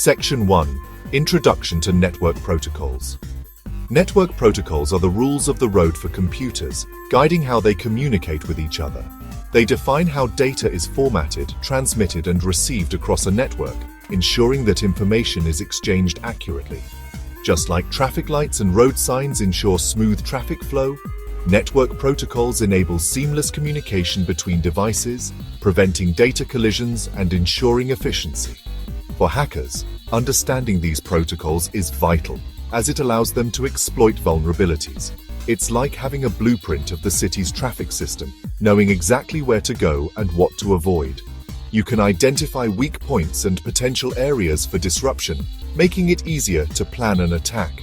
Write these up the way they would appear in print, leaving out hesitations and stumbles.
Section 1. Introduction to Network Protocols. Network protocols are the rules of the road for computers, guiding how they communicate with each other. They define how data is formatted, transmitted, and received across a network, ensuring that information is exchanged accurately. Just like traffic lights and road signs ensure smooth traffic flow, network protocols enable seamless communication between devices, preventing data collisions and ensuring efficiency. For hackers, understanding these protocols is vital, as it allows them to exploit vulnerabilities. It's like having a blueprint of the city's traffic system, knowing exactly where to go and what to avoid. You can identify weak points and potential areas for disruption, making it easier to plan an attack.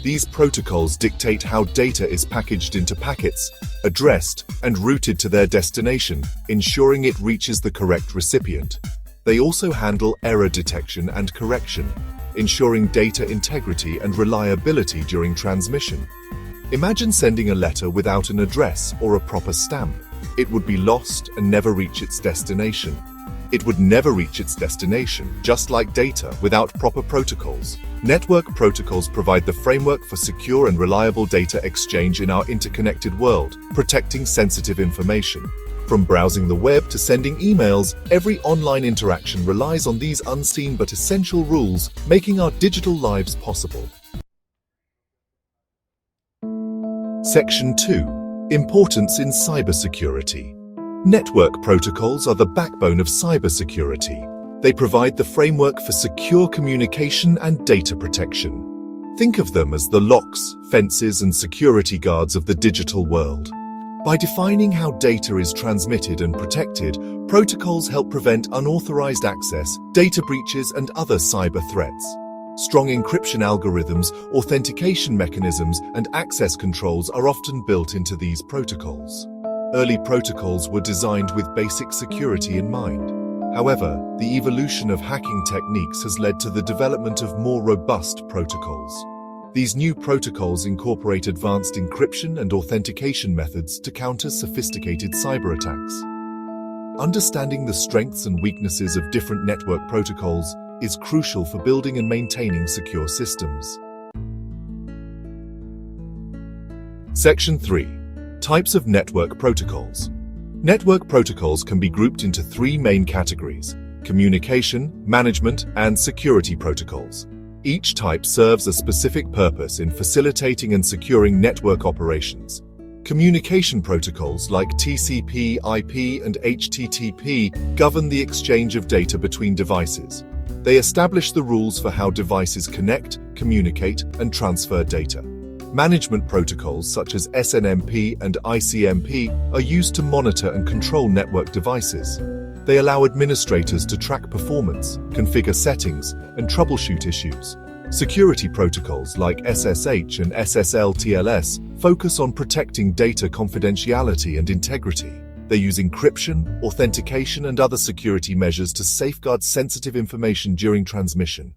These protocols dictate how data is packaged into packets, addressed, and routed to their destination, ensuring it reaches the correct recipient. They also handle error detection and correction, ensuring data integrity and reliability during transmission. Imagine sending a letter without an address or a proper stamp. It would be lost and never reach its destination. It would never reach its destination, just like data, without proper protocols. Network protocols provide the framework for secure and reliable data exchange in our interconnected world, protecting sensitive information. From browsing the web to sending emails, every online interaction relies on these unseen but essential rules, making our digital lives possible. Section 2. Importance in Cybersecurity. Network protocols are the backbone of cybersecurity. They provide the framework for secure communication and data protection. Think of them as the locks, fences, and security guards of the digital world. By defining how data is transmitted and protected, protocols help prevent unauthorized access, data breaches, and other cyber threats. Strong encryption algorithms, authentication mechanisms, and access controls are often built into these protocols. Early protocols were designed with basic security in mind. However, the evolution of hacking techniques has led to the development of more robust protocols. These new protocols incorporate advanced encryption and authentication methods to counter sophisticated cyber attacks. Understanding the strengths and weaknesses of different network protocols is crucial for building and maintaining secure systems. Section 3. Types of network protocols. Network protocols can be grouped into three main categories: communication, management, and security protocols. Each type serves a specific purpose in facilitating and securing network operations. Communication protocols like TCP, IP, and HTTP govern the exchange of data between devices. They establish the rules for how devices connect, communicate, and transfer data. Management protocols such as SNMP and ICMP are used to monitor and control network devices. They allow administrators to track performance, configure settings, and troubleshoot issues. Security protocols like SSH and SSL/TLS focus on protecting data confidentiality and integrity. They use encryption, authentication, and other security measures to safeguard sensitive information during transmission.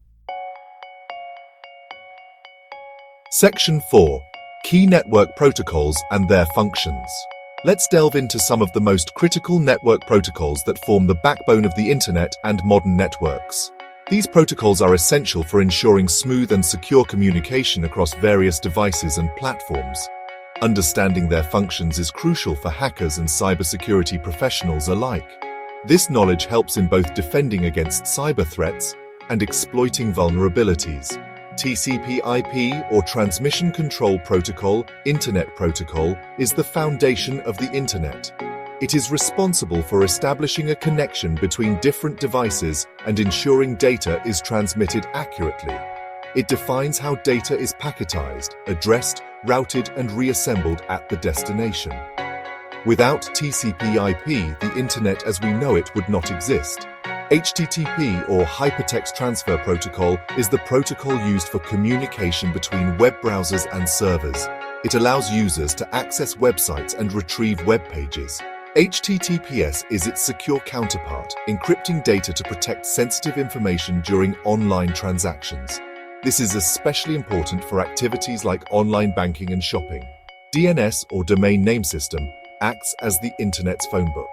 Section 4. Key network protocols and their functions. Let's delve into some of the most critical network protocols that form the backbone of the internet and modern networks. These protocols are essential for ensuring smooth and secure communication across various devices and platforms. Understanding their functions is crucial for hackers and cybersecurity professionals alike. This knowledge helps in both defending against cyber threats and exploiting vulnerabilities. TCP/IP, or Transmission Control Protocol, Internet Protocol, is the foundation of the Internet. It is responsible for establishing a connection between different devices and ensuring data is transmitted accurately. It defines how data is packetized, addressed, routed, and reassembled at the destination. Without TCP/IP, the Internet as we know it would not exist. HTTP, or Hypertext Transfer Protocol, is the protocol used for communication between web browsers and servers. It allows users to access websites and retrieve web pages. HTTPS is its secure counterpart, encrypting data to protect sensitive information during online transactions. This is especially important for activities like online banking and shopping. DNS, or Domain Name System, acts as the Internet's phone book.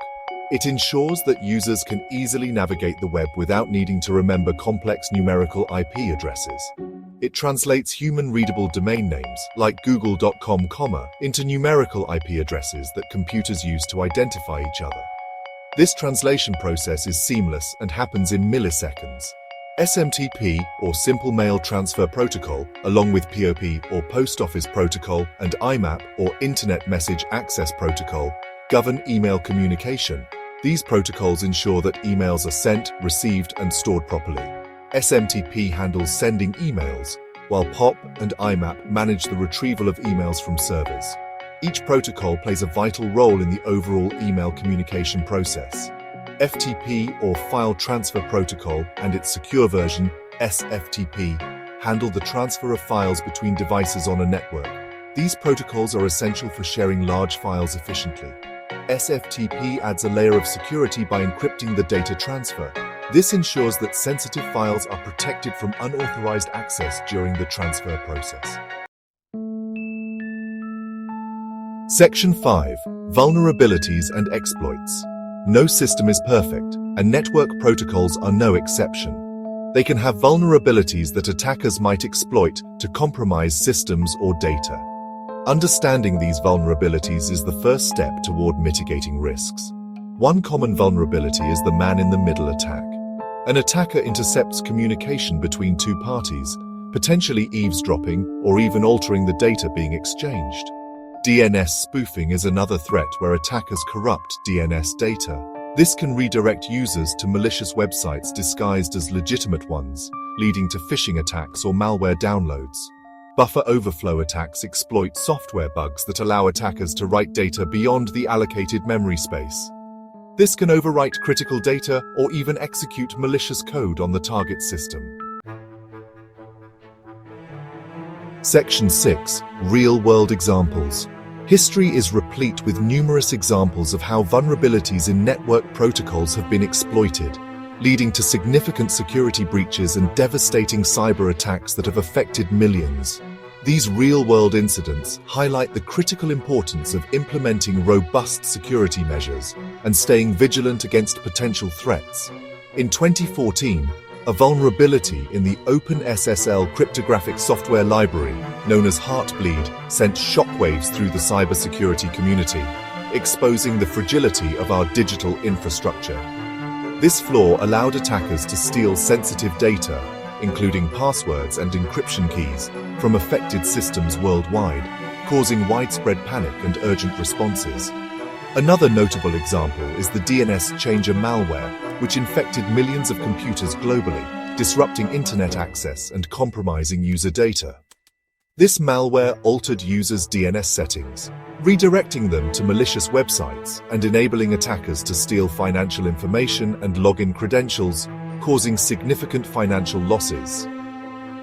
It ensures that users can easily navigate the web without needing to remember complex numerical IP addresses. It translates human-readable domain names, like google.com, into numerical IP addresses that computers use to identify each other. This translation process is seamless and happens in milliseconds. SMTP, or Simple Mail Transfer Protocol, along with POP, or Post Office Protocol, and IMAP, or Internet Message Access Protocol, govern email communication. These protocols ensure that emails are sent, received, and stored properly. SMTP handles sending emails, while POP and IMAP manage the retrieval of emails from servers. Each protocol plays a vital role in the overall email communication process. FTP, or File Transfer Protocol, and its secure version, SFTP, handle the transfer of files between devices on a network. These protocols are essential for sharing large files efficiently. SFTP adds a layer of security by encrypting the data transfer. This ensures that sensitive files are protected from unauthorized access during the transfer process. Section 5. Vulnerabilities and Exploits. No system is perfect, and network protocols are no exception. They can have vulnerabilities that attackers might exploit to compromise systems or data. Understanding these vulnerabilities is the first step toward mitigating risks. One common vulnerability is the man-in-the-middle attack. An attacker intercepts communication between two parties, potentially eavesdropping or even altering the data being exchanged. DNS spoofing is another threat where attackers corrupt DNS data. This can redirect users to malicious websites disguised as legitimate ones, leading to phishing attacks or malware downloads. Buffer overflow attacks exploit software bugs that allow attackers to write data beyond the allocated memory space. This can overwrite critical data or even execute malicious code on the target system. Section 6. Real-world examples. History is replete with numerous examples of how vulnerabilities in network protocols have been exploited, leading to significant security breaches and devastating cyber attacks that have affected millions. These real-world incidents highlight the critical importance of implementing robust security measures and staying vigilant against potential threats. In 2014, a vulnerability in the OpenSSL cryptographic software library, known as Heartbleed, sent shockwaves through the cybersecurity community, exposing the fragility of our digital infrastructure. This flaw allowed attackers to steal sensitive data, including passwords and encryption keys, from affected systems worldwide, causing widespread panic and urgent responses. Another notable example is the DNS changer malware, which infected millions of computers globally, disrupting internet access and compromising user data. This malware altered users' DNS settings, redirecting them to malicious websites and enabling attackers to steal financial information and login credentials, causing significant financial losses.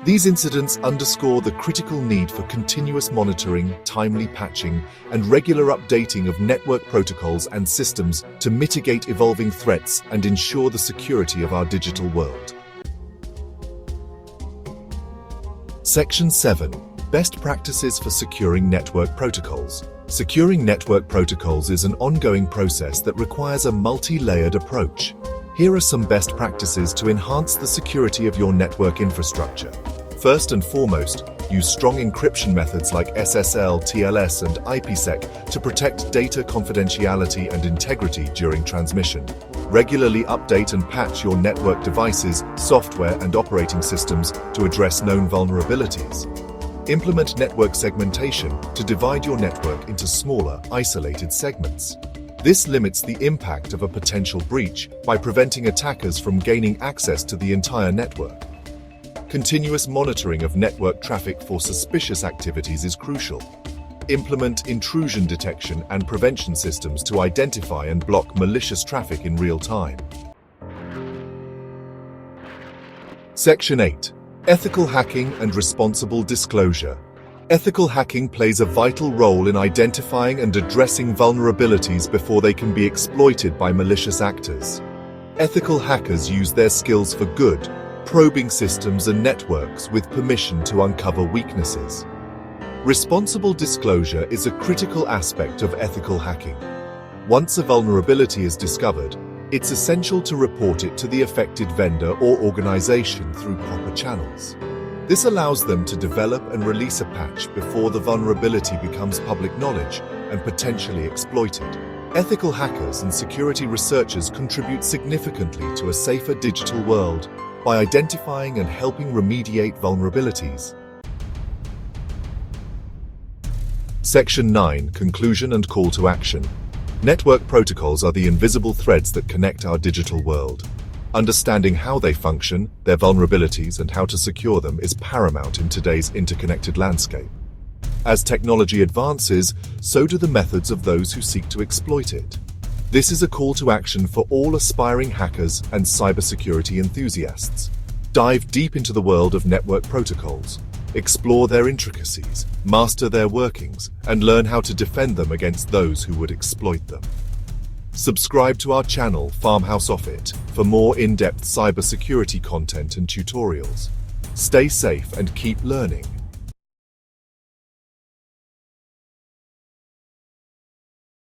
These incidents underscore the critical need for continuous monitoring, timely patching, and regular updating of network protocols and systems to mitigate evolving threats and ensure the security of our digital world. Section 7. Best practices for securing network protocols. Securing network protocols is an ongoing process that requires a multi-layered approach. Here are some best practices to enhance the security of your network infrastructure. First and foremost, use strong encryption methods like SSL, TLS, and IPsec to protect data confidentiality and integrity during transmission. Regularly update and patch your network devices, software, and operating systems to address known vulnerabilities. Implement network segmentation to divide your network into smaller, isolated segments. This limits the impact of a potential breach by preventing attackers from gaining access to the entire network. Continuous monitoring of network traffic for suspicious activities is crucial. Implement intrusion detection and prevention systems to identify and block malicious traffic in real time. Section 8. Ethical hacking and responsible disclosure. Ethical hacking plays a vital role in identifying and addressing vulnerabilities before they can be exploited by malicious actors. Ethical hackers use their skills for good, probing systems and networks with permission to uncover weaknesses. Responsible disclosure is a critical aspect of ethical hacking. Once a vulnerability is discovered, it's essential to report it to the affected vendor or organization through proper channels. This allows them to develop and release a patch before the vulnerability becomes public knowledge and potentially exploited. Ethical hackers and security researchers contribute significantly to a safer digital world by identifying and helping remediate vulnerabilities. Section 9. Conclusion and Call to Action. Network protocols are the invisible threads that connect our digital world. Understanding how they function, their vulnerabilities, and how to secure them is paramount in today's interconnected landscape. As technology advances, so do the methods of those who seek to exploit it. This is a call to action for all aspiring hackers and cybersecurity enthusiasts. Dive deep into the world of network protocols. Explore their intricacies, master their workings, and learn how to defend them against those who would exploit them. Subscribe to our channel, Farmhouse Off It, for more in-depth cybersecurity content and tutorials. Stay safe and keep learning.